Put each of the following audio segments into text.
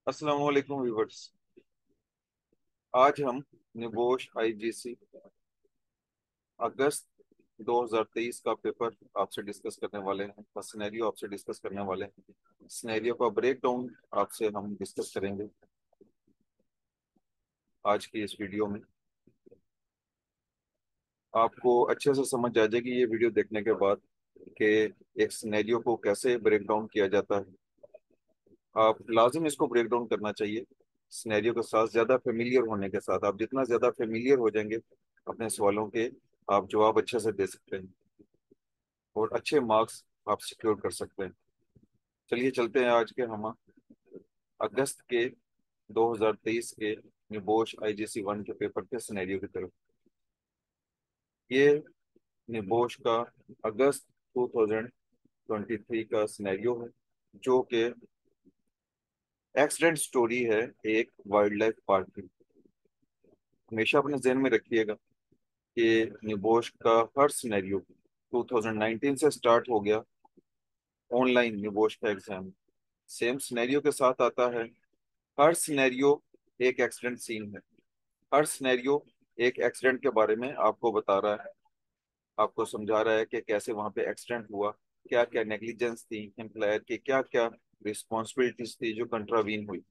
अस्सलाम वालेकुम व्यूवर्स। आज हम निबोश आईजीसी अगस्त 2023 का पेपर आपसे डिस्कस करने वाले हैं और सिनेरियो आपसे डिस्कस करने वाले हैं। सिनेरियो का ब्रेक डाउन आपसे हम डिस्कस करेंगे आज की इस वीडियो में। आपको अच्छे से समझ आ जाएगी ये वीडियो देखने के बाद कि एक सिनेरियो को कैसे ब्रेक डाउन किया जाता है। आप लाजिम इसको ब्रेक डाउन करना चाहिए सिनेरियो के साथ, ज़्यादा फेमिलियर होने के साथ। आप जितना ज़्यादा फेमिलियर हो जाएंगे अपने सवालों के, आप जवाब अच्छे से दे सकते हैं और अच्छे मार्क्स आप सिक्योर कर सकते हैं। चलिए चलते हैं आज के हम अगस्त के 2023 के निबोश आईजीसी वन के पेपर के सिनेरियो की तरफ। ये निबोश का अगस्त 2023 का सिनेरियो है, जो कि एक्सीडेंट स्टोरी है एक वाइल्ड लाइफ पार्क की। हमेशा अपने जहन में रखिएगा कि निबोश का हर सिनेरियो 2019 से स्टार्ट हो गया। ऑनलाइन निबोश का एग्जाम सेम सिनेरियो के साथ आता है। हर सिनेरियो एक एक्सीडेंट सीन है। हर सिनेरियो एक एक्सीडेंट के बारे में आपको बता रहा है, आपको समझा रहा है कि कैसे वहां पे एक्सीडेंट हुआ, क्या क्या नेग्लिजेंस थी एम्प्लॉयर की, क्या क्या रिस्पॉन्सिबिलिटीज थी जो कंट्रावीन हुई।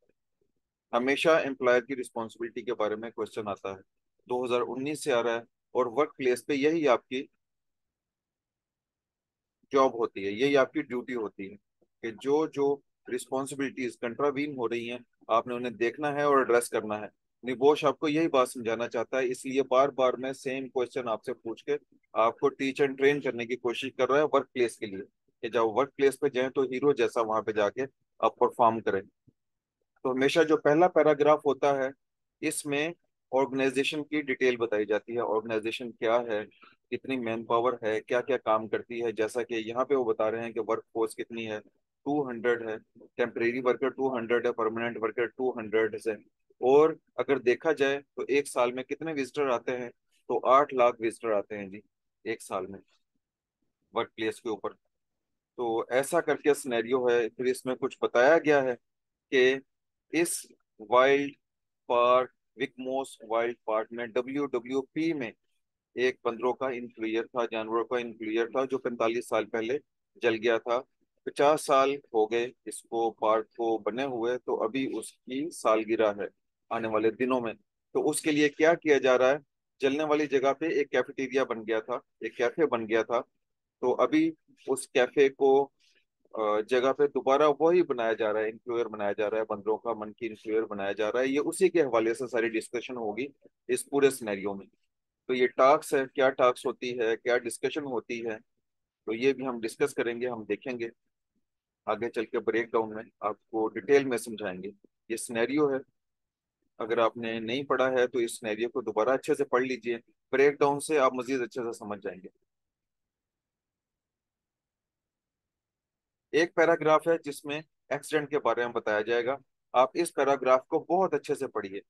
हमेशा एम्प्लॉयर की रिस्पॉन्सिबिलिटी के बारे में क्वेश्चन आता है। 2019 से आ रहा है और वर्क प्लेस पे यही आपकी जॉब होती है, यही आपकी ड्यूटी होती है कि जो जो रिस्पॉन्सिबिलिटीज कंट्रावीन हो रही हैं आपने उन्हें देखना है और एड्रेस करना है। निबोश आपको यही बात समझाना चाहता है, इसलिए बार बार मैं सेम क्वेश्चन आपसे पूछ के आपको टीच एंड ट्रेन करने की कोशिश कर रहा है वर्क प्लेस के लिए, कि जब वर्क प्लेस पे जाए तो हीरो जैसा वहां पे जाके आप परफॉर्म करें। तो हमेशा जो पहला पैराग्राफ होता है इसमें ऑर्गेनाइजेशन की डिटेल बताई जाती है। ऑर्गेनाइजेशन क्या है, कितनी मैन पावर है, क्या क्या काम करती है। जैसा कि यहाँ पे वो बता रहे हैं कि वर्क फोर्स कितनी है, 200 है। टेम्परेरी वर्कर 200 है, परमानेंट वर्कर 200 है। और अगर देखा जाए तो एक साल में कितने विजिटर आते हैं, तो 8 लाख विजिटर आते हैं जी एक साल में वर्क प्लेस के ऊपर। तो ऐसा करके सिनेरियो है। फिर इसमें कुछ बताया गया है कि इस वाइल्ड पार्क, विकमोस वाइल्ड पार्क में WWP में एक बंदरों का इन्फ्लुएंसर था, जानवरों का इन्फ्लुएंसर था, जो 45 साल पहले जल गया था। 50 साल हो गए इसको पार्क को बने हुए, तो अभी उसकी सालगिरह है आने वाले दिनों में। तो उसके लिए क्या किया जा रहा है, जलने वाली जगह पे एक कैफेटेरिया बन गया था, एक कैफे बन गया था। तो अभी उस कैफे को जगह पे दोबारा वही बनाया जा रहा है, इंफ्लुएंसर बनाया जा रहा है, बंदरों का मन की इंफ्लुएंसर बनाया जा रहा है। ये उसी के हवाले से सारी डिस्कशन होगी इस पूरे सिनेरियो में। तो ये टास्क है, क्या टास्क होती है, क्या डिस्कशन होती है, तो ये भी हम डिस्कस करेंगे, हम देखेंगे आगे चल के ब्रेक डाउन में आपको डिटेल में समझाएंगे। ये सिनेरियो है, अगर आपने नहीं पढ़ा है तो इस सिनेरियो को दोबारा अच्छे से पढ़ लीजिए। ब्रेक डाउन से आप मजीद अच्छे से समझ जाएंगे। एक पैराग्राफ है जिसमें एक्सीडेंट के बारे में बताया जाएगा। आप इस पैराग्राफ को बहुत अच्छे से पढ़िए,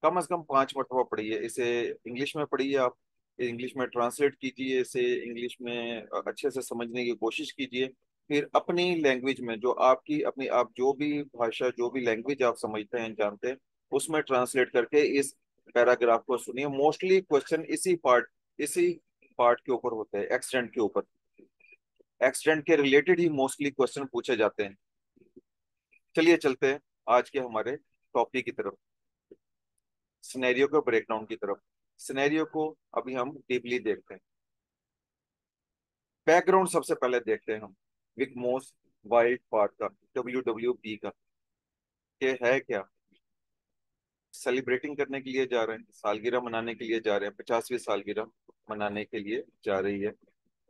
कम से कम 5 मरतबा पढ़िए इसे। इंग्लिश में पढ़िए, आप इंग्लिश में ट्रांसलेट कीजिए इसे, इंग्लिश में अच्छे से समझने की कोशिश कीजिए। फिर अपनी लैंग्वेज में, जो आपकी अपनी, आप जो भी भाषा, जो भी लैंग्वेज आप समझते हैं, जानते हैं, उसमें ट्रांसलेट करके इस पैराग्राफ को सुनिए। मोस्टली क्वेश्चन इसी पार्ट के ऊपर होते हैं, एक्सीडेंट के ऊपर। एक्सीडेंट के रिलेटेड ही मोस्टली क्वेश्चन पूछे जाते हैं। चलिए चलते हैं आज के हमारे टॉपिक की तरफ, सिनेरियो के ब्रेकडाउन की तरफ। सिनेरियो को अभी हम डीपली देखते हैं। बैकग्राउंड सबसे पहले देखते हैं हम विकमोस वाइल्ड पार्क का, WWP का। ये है क्या, सेलिब्रेटिंग करने के लिए जा रहे हैं, सालगिरह मनाने के लिए जा रहे हैं, 50वीं सालगिरह मनाने के लिए जा रही है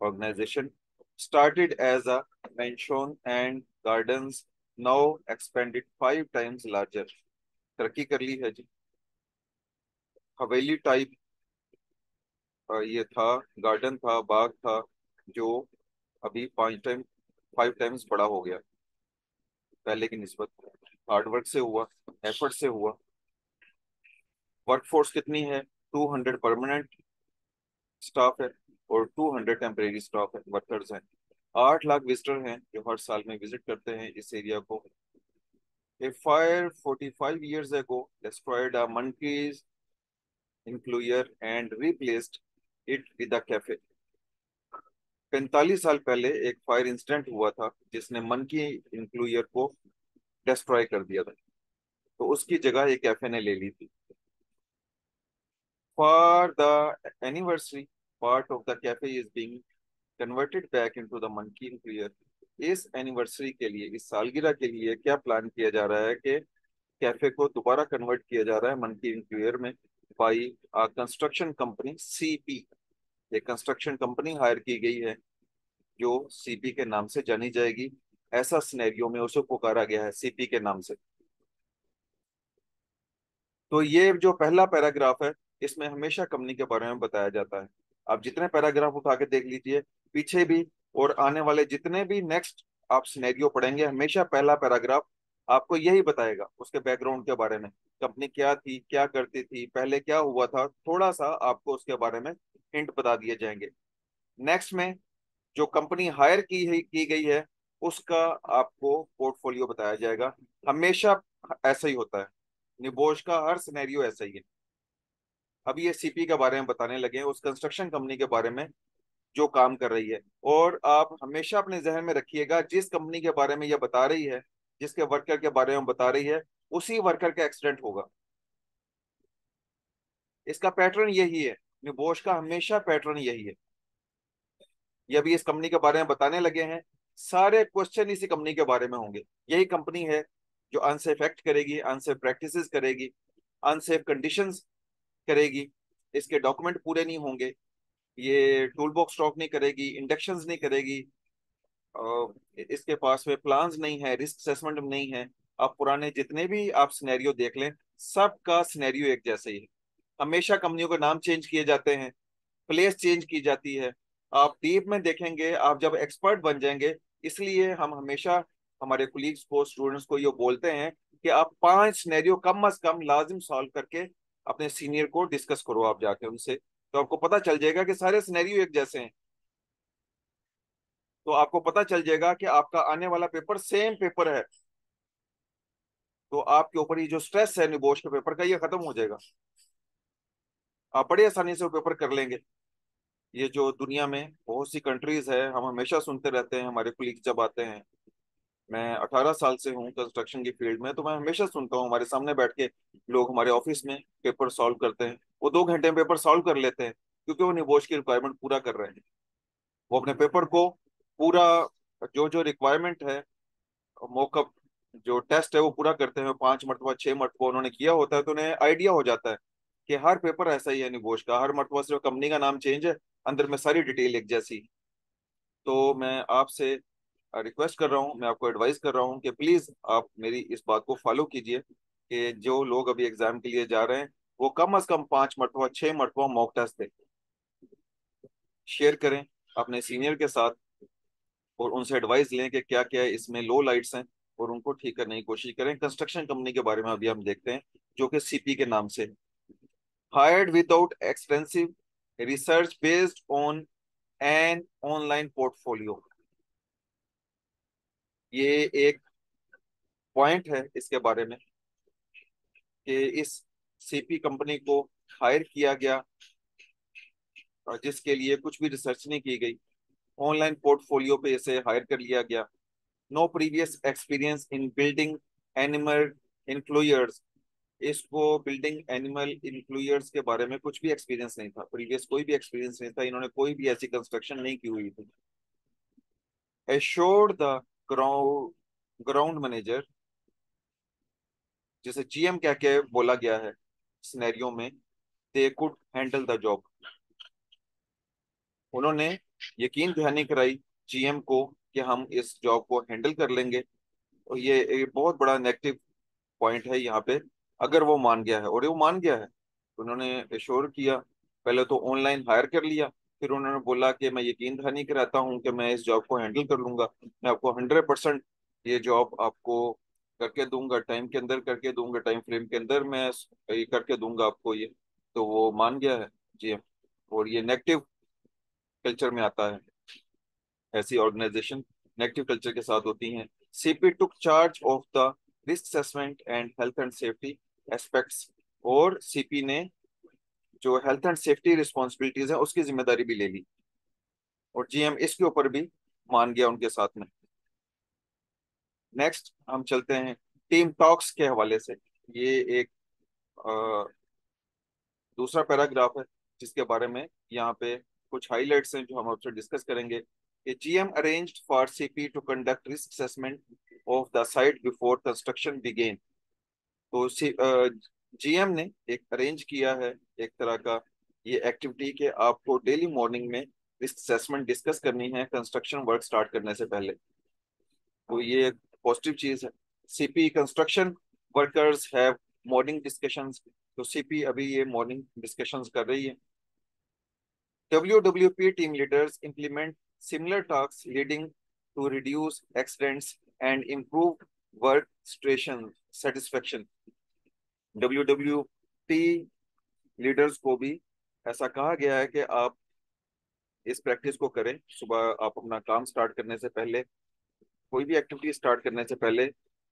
organisation. Started as a mansion and gardens, now expanded 5 times larger. तरक्की कर ली है जी। हवेली टाइप ये था, गार्डन था, बाग था, जो अभी 5 टाइम्स बड़ा हो गया पहले की निस्बत। हार्डवर्क से हुआ, एफर्ट से हुआ। वर्कफोर्स कितनी है, 200 परमानेंट स्टाफ है और 200 टेम्परेरी स्टाफ है, वर्कर्स हैं। 8 लाख विजिटर हैं जो हर साल में विजिट करते हैं इस एरिया को। A fire 45 years ago destroyed a monkey's enclosure and replaced it with a cafe. 45 साल पहले एक फायर इंसिडेंट हुआ था जिसने मंकी इंक्लूजर को डिस्ट्रॉय कर दिया था, तो उसकी जगह एक कैफे ने ले ली थी. For the anniversary, part of the cafe is being converted back into the monkey enclosure. इस एनिवर्सरी के लिए, इस सालगिरह के लिए क्या प्लान किया जा रहा है कि कैफे को दोबारा कन्वर्ट किया जा रहा है मंकी इंक्लूजर में, बाई कंस्ट्रक्शन कंपनी सीपी. एक कंस्ट्रक्शन कंपनी हायर की गई है जो सीपी के नाम से जानी जाएगी. ऐसा सिनेरियो में उसे पुकारा गया है सीपी के नाम से. तो ये जो पहला पैराग्राफ है, इसमें हमेशा कंपनी के बारे में बताया जाता है. आप जितने पैराग्राफ उठा के देख लीजिए, पीछे भी और आने वाले जितने भी नेक्स्ट आप सिनेरियो पढ़ेंगे, हमेशा पहला पैराग्राफ आपको यही बताएगा उसके बैकग्राउंड के बारे में. कंपनी क्या थी, क्या करती थी, पहले क्या हुआ था, थोड़ा सा आपको उसके बारे में हिंट बता दिए जाएंगे. नेक्स्ट में जो कंपनी हायर की गई है उसका आपको पोर्टफोलियो बताया जाएगा. हमेशा ऐसा ही होता है, निबोश का हर सिनेरियो ऐसा ही है. अभी ये सीपी के बारे में बताने लगे हैं, उस कंस्ट्रक्शन कंपनी के बारे में जो काम कर रही है. और आप हमेशा अपने जहन में रखिएगा, जिस कंपनी के बारे में ये बता रही है, जिसके वर्कर के बारे में बता रही है, उसी वर्कर का एक्सीडेंट होगा. इसका पैटर्न यही है, निबोश का हमेशा पैटर्न यही है. ये अभी इस कंपनी के बारे में बताने लगे हैं, सारे क्वेश्चन इसी कंपनी के बारे में होंगे. यही कंपनी है जो अनसेफ एक्ट करेगी, अनसेफ प्रैक्टिसेस करेगी, अनसेफ कंडीशंस करेगी. इसके डॉक्यूमेंट पूरे नहीं होंगे, ये टूल बॉक्स स्टॉक नहीं करेगी, इंडक्शंस नहीं करेगी, इसके पास में प्लान्स नहीं है, रिस्क असेसमेंट नहीं है. आप पुराने जितने भी आप सिनेरियो देख लें, सबका सिनेरियो एक जैसे ही है. हमेशा कंपनियों के नाम चेंज किए जाते हैं, प्लेस चेंज की जाती है. आप डीप में देखेंगे, आप जब एक्सपर्ट बन जाएंगे. इसलिए हम हमेशा हमारे कुलीग्स को, स्टूडेंट्स को ये बोलते हैं कि आप 5 सिनेरियो कम अज कम लाजिम सॉल्व करके अपने सीनियर को डिस्कस करो आप जाके उनसे, तो आपको पता चल जाएगा कि सारे सिनेरियो एक जैसे हैं. तो आपको पता चल जाएगा कि आपका आने वाला पेपर सेम पेपर है. तो आपके ऊपर ये जो स्ट्रेस है निबोश के पेपर का, ये खत्म हो जाएगा. आप बड़ी आसानी से वो पेपर कर लेंगे. ये जो दुनिया में बहुत सी कंट्रीज है, हम हमेशा सुनते रहते हैं, हमारे कुलीग जब आते हैं. मैं 18 साल से हूँ कंस्ट्रक्शन की फील्ड में, तो मैं हमेशा सुनता हूँ हमारे सामने बैठ के लोग हमारे ऑफिस में पेपर सॉल्व करते हैं. वो 2 घंटे में पेपर सॉल्व कर लेते हैं क्योंकि वो निबोश की रिक्वायरमेंट पूरा कर रहे हैं. वो अपने पेपर को पूरा, जो जो रिक्वायरमेंट है, मॉकअप जो टेस्ट है वो पूरा करते हैं. 5 मरतबा 6 मरतबा उन्होंने किया होता है, तो उन्हें आइडिया हो जाता है कि हर पेपर ऐसा ही है निबोश का, हर मरतबा सिर्फ कंपनी का नाम चेंज है, अंदर में सारी डिटेल एक जैसी. तो मैं आपसे रिक्वेस्ट कर रहा हूँ, मैं आपको एडवाइस कर रहा हूँ कि प्लीज आप मेरी इस बात को फॉलो कीजिए कि जो लोग अभी एग्जाम के लिए जा रहे हैं, वो कम अज कम 5 मरतबा 6 मरतबा मॉक टेस्ट दें. शेयर करें अपने सीनियर के साथ और उनसे एडवाइस लें कि क्या क्या इसमें लो लाइट्स हैं, और उनको ठीक करने की कोशिश करें. कंस्ट्रक्शन कंपनी के बारे में अभी हम देखते हैं, जो कि सीपी के नाम से, hired without extensive research based on an online portfolio. ये एक पॉइंट है इसके बारे में कि इस सीपी कंपनी को हायर किया गया और जिसके लिए कुछ भी रिसर्च नहीं की गई, ऑनलाइन पोर्टफोलियो पे इसे हायर कर लिया गया. No previous experience in building animal enclosures. इसको बिल्डिंग एनिमल इंक्लूजर्स के बारे में कुछ भी एक्सपीरियंस नहीं था, प्रीवियस कोई भी एक्सपीरियंस नहीं था, इन्होंने कोई भी ऐसी कंस्ट्रक्शन नहीं की हुई थी. Assured the ground ground manager, जिसे जीएम कह के बोला गया है सिनेरियो में, they could handle the job. उन्होंने यकीन दहानी कराई जीएम को कि हम इस जॉब को हैंडल कर लेंगे. और ये एक बहुत बड़ा नेगेटिव पॉइंट है यहाँ पे. अगर वो मान गया है, और वो मान गया है, तो उन्होंने एश्योर किया, पहले तो ऑनलाइन हायर कर लिया, फिर उन्होंने बोला कि मैं यकीन दहानी कराता हूँ कि मैं इस जॉब को हैंडल कर लूंगा, मैं आपको 100% ये जॉब आपको करके दूंगा, टाइम के अंदर करके दूंगा, टाइम फ्रेम के अंदर मैं ये करके दूंगा आपको ये. तो वो मान गया है जी. और ये नेगेटिव कल्चर में आता है, ऐसी ऑर्गेनाइजेशन नेगेटिव कल्चर के साथ होती हैं. CP took charge of the risk assessment and health and safety aspects, और सीपी ने जो हेल्थ एंड सेफ्टी रिस्पॉन्सिबिलिटीज है उसकी जिम्मेदारी भी ले ली, और जीएम इसके ऊपर भी मान गया उनके साथ में। नेक्स्ट हम चलते हैं टीम टॉक्स के हवाले से। ये एक अ, दूसरा पैराग्राफ है जिसके बारे में यहाँ पे कुछ हाइलाइट्स हैं जो हम आपसे डिस्कस करेंगे कि GM arranged for CP to conduct risk assessment of the site before construction began. तो जीएम ने एक अरेंज किया है एक तरह का ये एक्टिविटी कि आपको डेली मॉर्निंग में रिस्क असेसमेंट डिस्कस करनी है कंस्ट्रक्शन वर्क स्टार्ट करने से पहले। तो ये एक पॉजिटिव चीज है। CP construction workers have morning discussions, तो सीपी अभी ये मॉर्निंग डिस्कशंस कर रही है। WWP team leaders implement similar tasks leading to reduce accidents and improve work station satisfaction। WWP leaders को भी ऐसा कहा गया है कि आप इस प्रैक्टिस को करें। सुबह आप अपना काम स्टार्ट करने से पहले, कोई भी एक्टिविटी स्टार्ट करने से पहले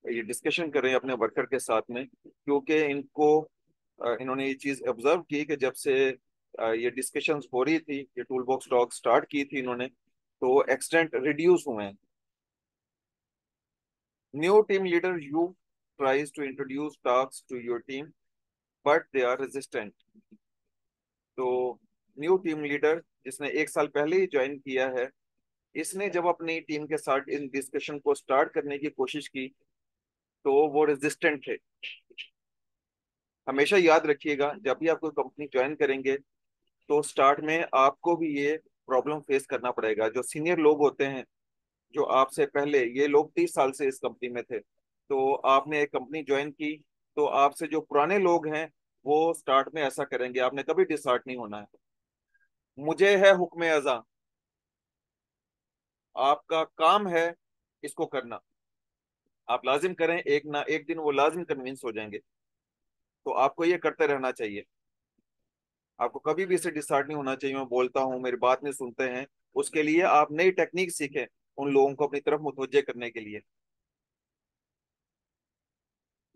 ये डिस्कशन करें अपने वर्कर के साथ में, क्योंकि इन्होंने ये चीज ऑब्जर्व की कि जब से ये डिस्कशंस हो रही थी, ये टूल बॉक्स टॉक स्टार्ट की थी इन्होंने, तो एक्सीडेंट रिड्यूस हुए हैं। New team leader you tries to introduce task to your team but they are resistant. तो न्यू टीम लीडर जिसने एक साल पहले ही ज्वाइन किया है, इसने जब अपनी टीम के साथ इन डिस्कशन को स्टार्ट करने की कोशिश की तो वो रेजिस्टेंट थे। हमेशा याद रखिएगा जब भी आप कोई कंपनी ज्वाइन करेंगे तो स्टार्ट में आपको भी ये प्रॉब्लम फेस करना पड़ेगा। जो सीनियर लोग होते हैं, जो आपसे पहले, ये लोग 30 साल से इस कंपनी में थे, तो आपने एक कंपनी ज्वाइन की, तो आपसे जो पुराने लोग हैं वो स्टार्ट में ऐसा करेंगे, आपने कभी डिसहार्ट नहीं होना है। मुझे है हुक्म अज़ा, आपका काम है इसको करना, आप लाजिम करें, एक ना एक दिन वो लाजिम कन्विंस हो जाएंगे। तो आपको ये करते रहना चाहिए, आपको कभी भी इसे डिसहार्ट नहीं होना चाहिए। मैं बोलता हूँ मेरी बात नहीं सुनते हैं, उसके लिए आप नई टेक्निक सीखें उन लोगों को अपनी तरफ मुतवज्जे करने के लिए।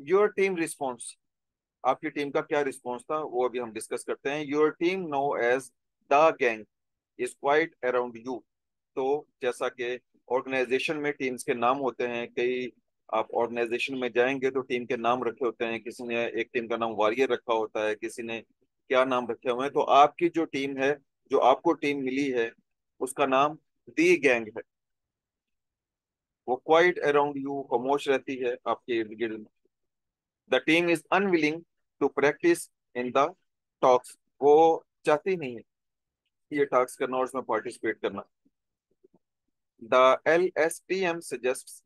योर टीम रिस्पॉन्स, आपकी टीम का क्या रिस्पॉन्स था वो अभी हम डिस्कस करते हैं। Your team know as the gang is quiet around you. तो जैसा कि ऑर्गेनाइजेशन में टीम्स के नाम होते हैं, कई आप ऑर्गेनाइजेशन में जाएंगे तो टीम के नाम रखे होते हैं, किसी ने एक टीम का नाम वॉरियर रखा होता है, किसी ने क्या नाम रखे हुए हैं। तो आपकी जो टीम है, जो आपको टीम मिली है, उसका नाम दी गैंग है। वो क्वाइट अराउंड यू खामोश रहती है आपके इर्द गिर्द। The team is unwilling to practice in the talks, वो चाहती नहीं है ये टॉक्स करना और उसमें पार्टिसिपेट करना। The LSTM suggests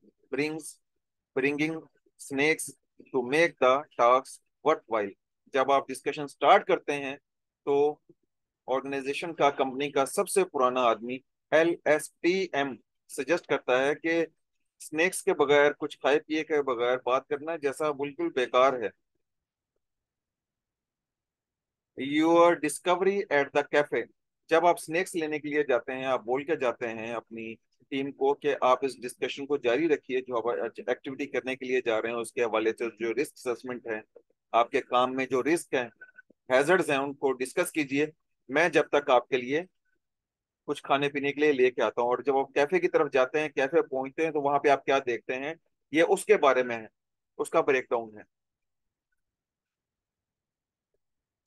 bringing snakes to make the talks worthwhile। जब आप डिस्कशन स्टार्ट करते हैं तो ऑर्गेनाइजेशन का, कंपनी का सबसे पुराना आदमी LSTM सजेस्ट करता है कि स्नेक्स के बगैर, कुछ खाए पिए के बगैर बात करना जैसा बिल्कुल बेकार है। Your discovery at the cafe, जब आप स्नैक्स लेने के लिए जाते हैं, आप बोल के जाते हैं अपनी टीम को कि आप इस डिस्कशन को जारी रखिए, जो आप एक्टिविटी करने के लिए जा रहे हैं उसके हवाले से जो रिस्क असेसमेंट है, आपके काम में जो रिस्क है, हैजर्ड्स हैं, उनको डिस्कस कीजिए। मैं जब तक आपके लिए कुछ खाने पीने के लिए लेके आता हूँ। और जब आप कैफे की तरफ जाते हैं, कैफे पहुंचते हैं, तो वहां पे आप क्या देखते हैं, ये उसके बारे में है, उसका ब्रेकडाउन है।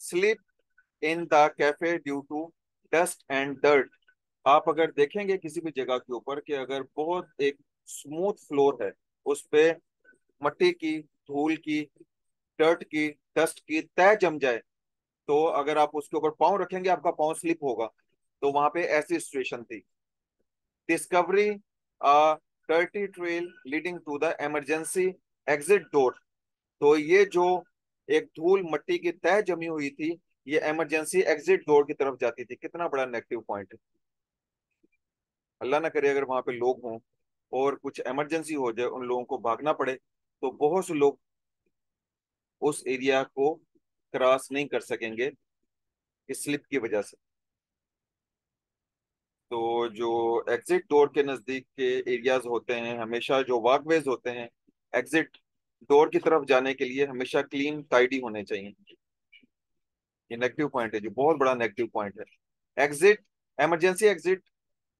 Sleep in the cafe due to dust and dirt, आप अगर देखेंगे किसी भी जगह के ऊपर कि अगर बहुत एक स्मूथ फ्लोर है, उस पे मट्टी की, धूल की, डर्ट की, डस्ट की तह जम जाए, तो अगर आप उसके ऊपर पाँव रखेंगे आपका पाँव स्लिप होगा। तो वहां पे ऐसी सिचुएशन थी। Discovery a dirty trail leading to the emergency exit door, तो ये जो एक धूल मट्टी की तह जमी हुई थी, ये इमरजेंसी एग्जिट डोर की तरफ जाती थी। कितना बड़ा नेगेटिव पॉइंट है। अल्लाह ना करे अगर वहां पे लोग हों और कुछ इमरजेंसी हो जाए, उन लोगों को भागना पड़े, तो बहुत से लोग उस एरिया को क्रॉस नहीं कर सकेंगे इस स्लिप की वजह से। तो जो एग्जिट डोर के नजदीक के एरियाज होते हैं, हमेशा जो वॉकवेज होते हैं, एग्जिट डोर की तरफ जाने के लिए हमेशा क्लीन टाइडी होने चाहिए। ये नेगेटिव पॉइंट है, जो बहुत बड़ा नेगेटिव पॉइंट है। Exit, emergency exit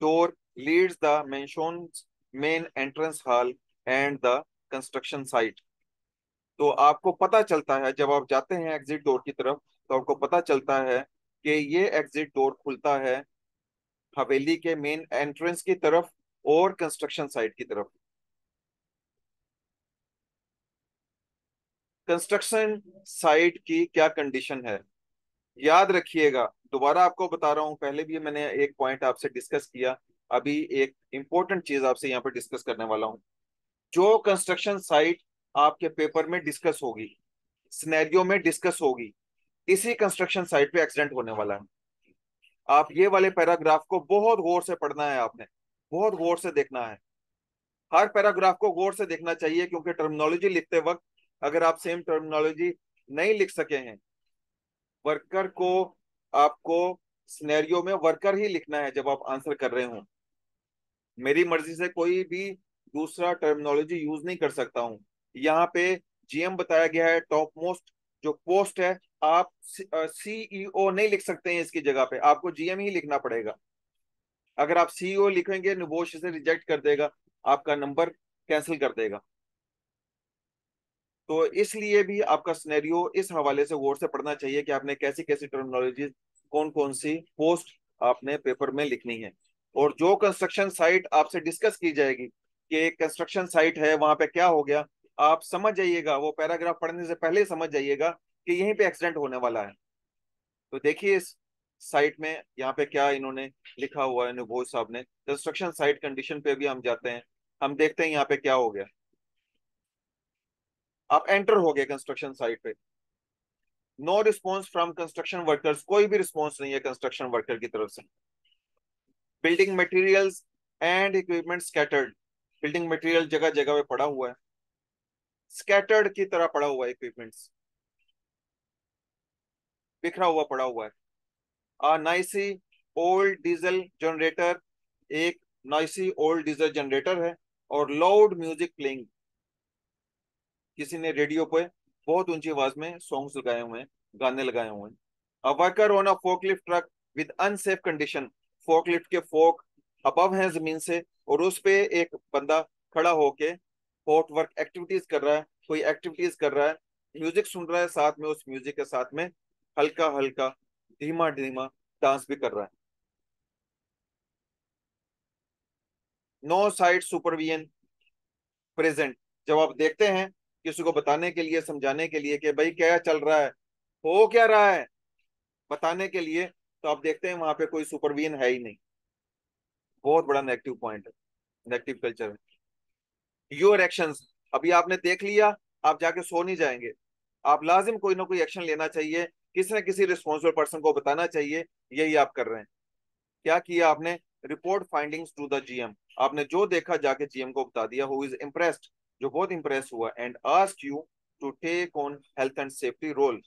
door leads the mentioned main entrance hall and the construction site. तो आपको पता चलता है जब आप जाते हैं एग्जिट डोर की तरफ, तो आपको पता चलता है कि ये एग्जिट डोर खुलता है हवेली के मेन एंट्रेंस की तरफ और कंस्ट्रक्शन साइट की तरफ। कंस्ट्रक्शन साइट की क्या कंडीशन है, याद रखिएगा। दोबारा आपको बता रहा हूं, पहले भी मैंने एक पॉइंट आपसे डिस्कस किया, अभी एक इंपॉर्टेंट चीज आपसे यहाँ पर डिस्कस करने वाला हूँ। जो कंस्ट्रक्शन साइट आपके पेपर में डिस्कस होगी, सिनेरियो में डिस्कस होगी, इसी कंस्ट्रक्शन साइट पे एक्सीडेंट होने वाला है। आप ये वाले पैराग्राफ को बहुत गौर से पढ़ना है, आपने बहुत गौर से देखना है। हर पैराग्राफ को गौर से देखना चाहिए, क्योंकि टर्मिनोलॉजी लिखते वक्त अगर आप सेम टर्मिनोलॉजी नहीं लिख सके हैं, वर्कर को, आपको सिनेरियो में वर्कर ही लिखना है जब आप आंसर कर रहे हो। मेरी मर्जी से कोई भी दूसरा टर्मिनोलॉजी यूज नहीं कर सकता हूँ। यहाँ पे जीएम बताया गया है, टॉप मोस्ट जो पोस्ट है। आप सीईओ नहीं लिख सकते हैं, इसकी जगह पे आपको जीएम ही लिखना पड़ेगा। अगर आप सीईओ लिखेंगे, निबोश इसे रिजेक्ट कर देगा, आपका नंबर कैंसिल कर देगा। तो इसलिए भी आपका सिनेरियो इस हवाले से गौर से पढ़ना चाहिए कि आपने कैसी कैसी टर्मिनोलॉजी, कौन कौन सी पोस्ट आपने पेपर में लिखनी है। और जो कंस्ट्रक्शन साइट आपसे डिस्कस की जाएगी कि कंस्ट्रक्शन साइट है, वहां पे क्या हो गया, आप समझ जाइएगा, वो पैराग्राफ पढ़ने से पहले ही समझ जाइएगा कि यहीं पे एक्सीडेंट होने वाला है। तो देखिए इस साइट में यहाँ पे क्या इन्होंने लिखा हुआ है नुबोध साहब ने। कंस्ट्रक्शन साइट कंडीशन पे भी हम जाते हैं, हम देखते हैं यहाँ पे क्या हो गया। आप एंटर हो गए कंस्ट्रक्शन साइट पे, no response from construction workers, कोई भी रिस्पॉन्स नहीं है कंस्ट्रक्शन वर्कर की तरफ से। Building materials and equipment scattered, building material जगह जगह पे पड़ा हुआ है, स्कैटर्ड की तरह पड़ा हुआ है, इक्विपमेंट्स बिखरा हुआ पड़ा हुआ है। नाइसी ओल्ड डीजल जनरेटर, एक नाइसी ओल्ड डीजल जनरेटर है, और लाउड म्यूजिक प्लेइंग, किसी ने रेडियो पे बहुत ऊंची आवाज में सॉन्ग्स लगाए हुए हैं, गाने लगाए हुए हैं। A worker on a forklift truck with unsafe condition, forklift के फोक अबव है जमीन से, और उस पे एक बंदा खड़ा होके हॉट वर्क एक्टिविटीज कर रहा है, कोई एक्टिविटीज कर रहा है, म्यूजिक सुन रहा है, साथ में उस म्यूजिक के साथ में हल्का हल्का धीमा धीमा डांस भी कर रहा है। नो साइट सुपरविजन प्रेजेंट, जब आप देखते हैं किसी को बताने के लिए, समझाने के लिए कि भाई क्या चल रहा है, हो क्या रहा है, बताने के लिए, तो आप देखते हैं वहां पे कोई सुपरविजन है ही नहीं। बहुत बड़ा नेगेटिव पॉइंट है, नेगेटिव कल्चर है। योर एक्शंस, अभी आपने देख लिया, आप जाके सो नहीं जाएंगे, आप लाजिम कोई ना कोई एक्शन लेना चाहिए, किसी न किसी रिस्पॉन्सिबल पर्सन को बताना चाहिए। यही आप कर रहे हैं। क्या किया आपने, report findings to the GM, आपने जो देखा जाके जीएम को बता दिया, हु इज इम्प्रेस्ड, जो बहुत इंप्रेस हुआ, and ask you to take on health and safety role,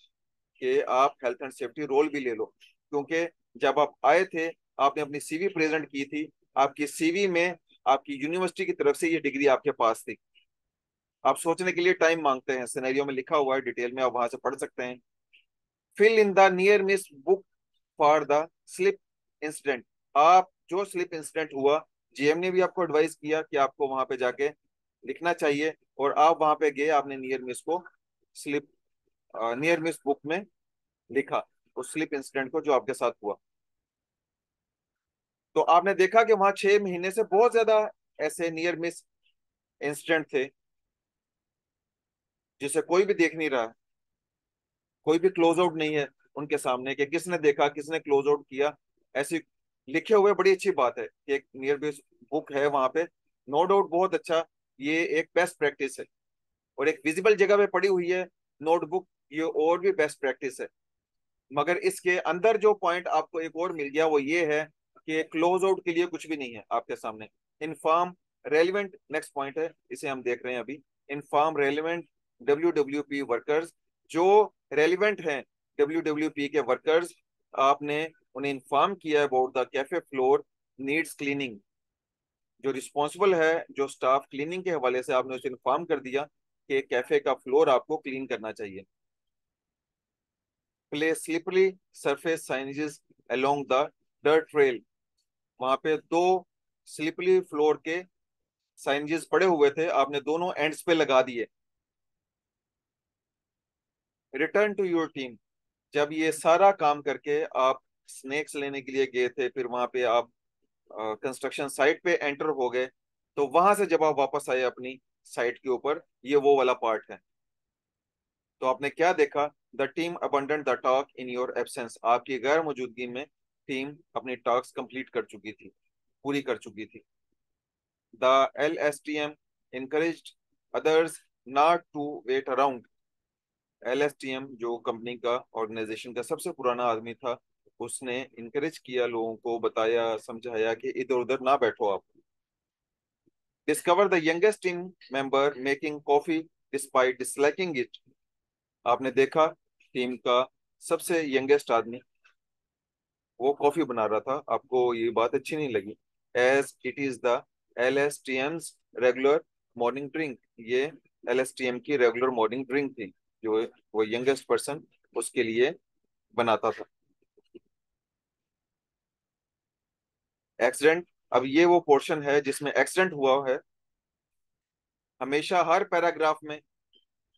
कि आप हेल्थ एंड सेफ्टी रोल भी ले लो। क्योंकि जब आप आए थे, आपने अपनी सीवी प्रेजेंट की थी, आपकी सीवी में आपकी यूनिवर्सिटी की तरफ से ये डिग्री आपके पास थी। आप सोचने के लिए टाइम मांगते हैं, सिनेरियो में लिखा हुआ है डिटेल में, आप वहां से पढ़ सकते हैं। Fill in the near miss book for the slip incident, आप जो स्लिप इंसिडेंट हुआ, जीएम ने भी आपको एडवाइस किया कि आपको वहां पे जाके लिखना चाहिए, और आप वहां पे गए, आपने नियर मिस को स्लिप, नियर मिस बुक में लिखा उस स्लिप इंसिडेंट को जो आपके साथ हुआ। तो आपने देखा कि वहां 6 महीने से बहुत ज्यादा ऐसे नियर मिस इंसिडेंट थे जिसे कोई भी देख नहीं रहा, कोई भी क्लोज आउट नहीं है उनके सामने कि किसने देखा, किसने क्लोज आउट किया। ऐसी लिखे हुए बड़ी अच्छी बात है कि एक नियर मिस बुक है वहां पे, नो डाउट बहुत अच्छा, ये एक बेस्ट प्रैक्टिस है। और एक विजिबल जगह पे पड़ी हुई है नोटबुक, ये और भी बेस्ट प्रैक्टिस है। मगर इसके अंदर जो पॉइंट आपको एक और मिल गया वो ये है कि क्लोज आउट के लिए कुछ भी नहीं है आपके सामने। इन्फॉर्म रेलिवेंट, नेक्स्ट पॉइंट है, इसे हम देख रहे हैं अभी। इन्फॉर्म रेलिवेंट WWP वर्कर्स, जो रेलिवेंट हैं WWP के वर्कर्स, आपने उन्हें इन्फॉर्म किया about the cafe floor needs cleaning, जो रिस्पॉन्सिबल है, जो स्टाफ क्लीनिंग के हवाले से, आपने उसे इन्फॉर्म कर दिया कि कैफे का फ्लोर आपको क्लीन करना चाहिए। Place slippery surface signages along the dirt trail, वहां पे दो स्लिपरी फ्लोर के साइनेजेस पड़े हुए थे, आपने दोनों एंड्स पे लगा दिए। रिटर्न टू योर टीम, जब ये सारा काम करके आप स्नैक्स लेने के लिए गए थे, फिर वहां पे आप कंस्ट्रक्शन साइट पे एंटर हो गए, तो वहां से जब आप वापस आए अपनी साइट के ऊपर, ये वो वाला पार्ट है। तो आपने क्या देखा? The team abandon the talk in your absence, आपकी गैर मौजूदगी में टीम अपनी टॉक्स कंप्लीट कर चुकी थी, पूरी कर चुकी थी। The LSTM encouraged others not to wait around, LSTM जो कंपनी का ऑर्गेनाइजेशन का सबसे पुराना आदमी था, उसने इनकरेज किया लोगों को, बताया समझाया कि इधर उधर ना बैठो आप। Discover the youngest team member making coffee despite disliking it, आपने देखा टीम का सबसे यंगेस्ट आदमी वो कॉफी बना रहा था, आपको ये बात अच्छी नहीं लगी। As it is the LSTM's regular morning drink, ये LSTM की रेगुलर मॉर्निंग ड्रिंक थी जो वो यंगेस्ट पर्सन उसके लिए बनाता था। एक्सीडेंट, अब ये वो पोर्शन है जिसमें एक्सीडेंट हुआ है। हमेशा हर पैराग्राफ में,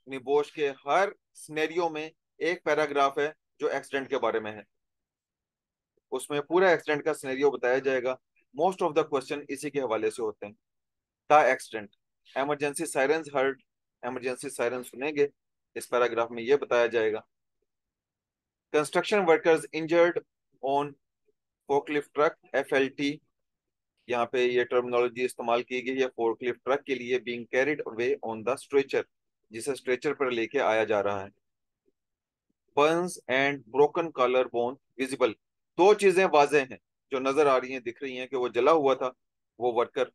निबोश के हर सिनेरियो में एक पैराग्राफ है जो एक्सीडेंट के बारे में है, उसमें पूरा एक्सीडेंट का सिनेरियो बताया जाएगा। मोस्ट ऑफ द क्वेश्चन इसी के हवाले से होते हैं। The accident, emergency sirens heard, emergency siren सुनेंगे, इस पैराग्राफ में ये बताया जाएगा। Construction workers injured on forklift truck FLT, यहाँ पे ये टर्मिनोलॉजी इस्तेमाल की गई है फोर्कलिफ्ट ट्रक के लिए। Being carried away on the stretcher, जिसे स्ट्रेचर पर लेके आया जा रहा है। Burns and broken collar bone visible, दो चीजें वाजह हैं जो नजर आ रही हैं, दिख रही हैं कि वो जला हुआ था, वो वर्कर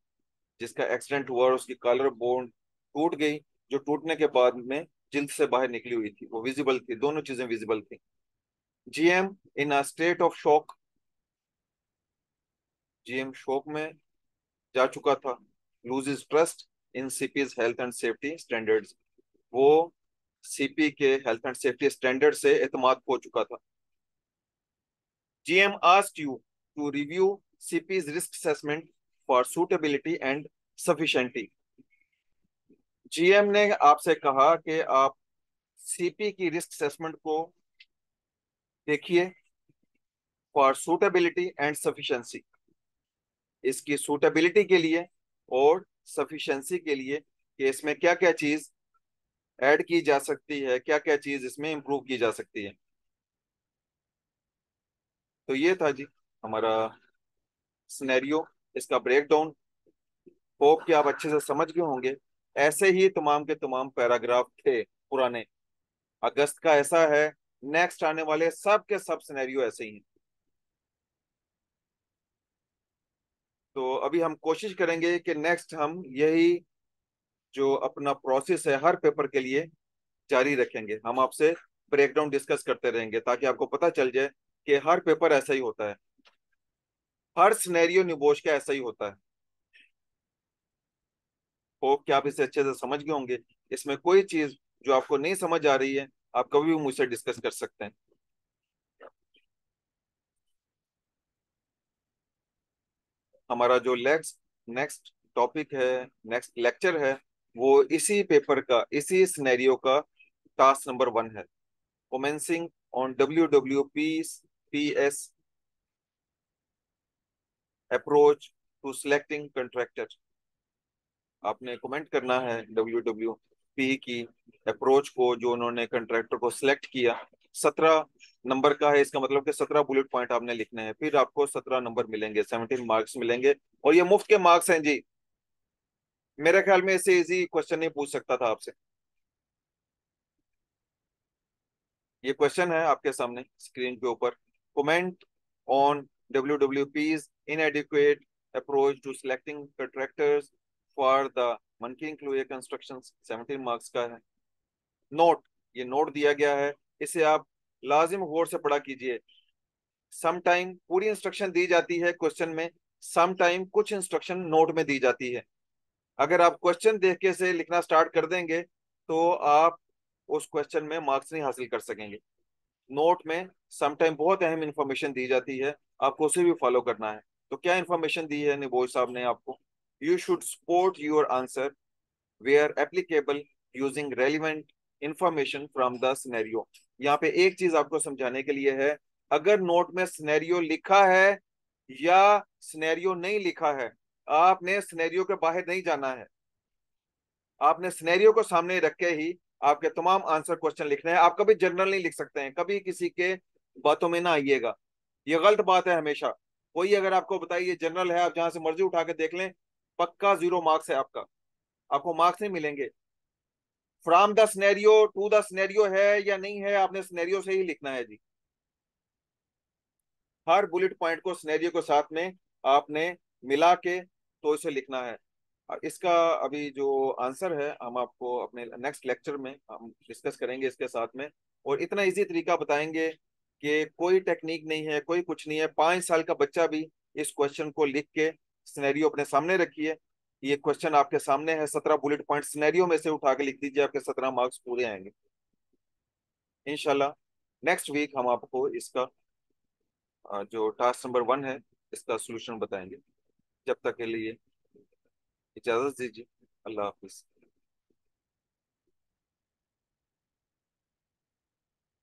जिसका एक्सीडेंट हुआ और उसकी कॉलर बोन टूट गई, जो टूटने के बाद में जिल्द से बाहर निकली हुई थी, वो विजिबल थी, दोनों चीजें विजिबल थी। GM in a state of shock, GM shock में जा चुका था। Loses trust in CP's health and safety standards, वो CP के हेल्थ एंड सेफ्टी स्टैंडर्ड से एतमाद खो चुका था। GM asked you to review CP's risk assessment for suitability and sufficiency, GM ने आपसे कहा कि आप CP की रिस्क असेसमेंट को देखिए, फॉर सूटेबिलिटी एंड सफिशिएंसी, इसकी सूटेबिलिटी के लिए और सफिशिएंसी के लिए, कि इसमें क्या क्या चीज ऐड की जा सकती है, क्या क्या चीज इसमें इंप्रूव की जा सकती है। तो ये था जी हमारा सिनेरियो, इसका ब्रेकडाउन। होप कि आप अच्छे से समझ गए होंगे। ऐसे ही तमाम के तमाम पैराग्राफ थे पुराने, अगस्त का ऐसा है, नेक्स्ट आने वाले सब के सब सिनेरियो ऐसे ही हैं। तो अभी हम कोशिश करेंगे कि नेक्स्ट हम यही जो अपना प्रोसेस है हर पेपर के लिए जारी रखेंगे, हम आपसे ब्रेकडाउन डिस्कस करते रहेंगे ताकि आपको पता चल जाए कि हर पेपर ऐसा ही होता है, हर सिनेरियो निबोश का ऐसा ही होता है। होप कि आप इसे अच्छे से समझ गए होंगे। इसमें कोई चीज जो आपको नहीं समझ आ रही है, आप कभी भी मुझसे डिस्कस कर सकते हैं। हमारा जो नेक्स्ट नेक्स्ट टॉपिक है, नेक्स्ट लेक्चर है, वो इसी पेपर का, इसी सिनेरियो का टास्क नंबर 1 है। Commencing on WWPS approach to selecting contractor, आपने कमेंट करना है WWP की अप्रोच को जो उन्होंने कंट्रैक्टर को सिलेक्ट किया। 17 नंबर का है, इसका मतलब कि 17 बुलेट पॉइंट आपने लिखने हैं, फिर आपको 17 नंबर मिलेंगे, 17 मार्क्स मिलेंगे, और ये मुफ्त के मार्क्स हैं जी। मेरे ख्याल में इससे इजी क्वेश्चन नहीं पूछ सकता था आपसे। ये क्वेश्चन है आपके सामने स्क्रीन के ऊपर। Comment on WWP's inadequate approach to selecting contractors for the Mankind Cloe construction, 17 marks का है। नोट, ये नोट दिया गया है, इसे आप लाजिम गौर से पढ़ा कीजिए। सम टाइम पूरी इंस्ट्रक्शन दी जाती है क्वेश्चन में, सम टाइम कुछ इंस्ट्रक्शन नोट में दी जाती है। अगर आप क्वेश्चन देख के से लिखना स्टार्ट कर देंगे तो आप उस क्वेश्चन में मार्क्स नहीं हासिल कर सकेंगे। नोट में समटाइम बहुत अहम इंफॉर्मेशन दी जाती है, आपको उसे भी फॉलो करना है। तो क्या इंफॉर्मेशन दी है निबोय साहब ने आपको? You should support your answer where applicable using relevant information from the scenario. यहाँ पे एक चीज आपको समझाने के लिए है, अगर नोट में सिनेरियो लिखा है या सिनेरियो नहीं लिखा है, आपने सिनेरियो के बाहर नहीं जाना है। आपने सिनेरियो को सामने रख के ही आपके तमाम आंसर क्वेश्चन लिखने हैं। आप कभी जनरल नहीं लिख सकते हैं, कभी किसी के बातों में ना आइएगा, ये गलत बात है हमेशा। कोई अगर आपको बताइए ये जनरल है, आप जहां से मर्जी उठा के देख लें, पक्का 0 मार्क्स है आपका, आपको मार्क्स नहीं मिलेंगे। From the scenario to the scenario है या नहीं है, आपने सिनेरियो से ही लिखना है जी। हर बुलेट पॉइंट को सिनेरियो के साथ में आपने मिला के तो इसे लिखना है। और इसका अभी जो आंसर है हम आपको अपने नेक्स्ट लेक्चर में हम डिस्कस करेंगे इसके साथ में। और इतना इजी तरीका बताएंगे कि कोई टेक्निक नहीं है, कोई कुछ नहीं है। 5 साल का बच्चा भी इस क्वेश्चन को लिख के सिनेरियो अपने सामने रखिए, ये क्वेश्चन आपके सामने है, 17 बुलेट पॉइंट सिनेरियो में से उठा के लिख दीजिए, आपके 17 मार्क्स पूरे आएंगे इंशाल्लाह। नेक्स्ट वीक हम आपको इसका जो टास्क नंबर 1 है इसका सोल्यूशन बताएंगे। जब तक के लिए इजाजत दीजिए। अल्लाह हाफिज।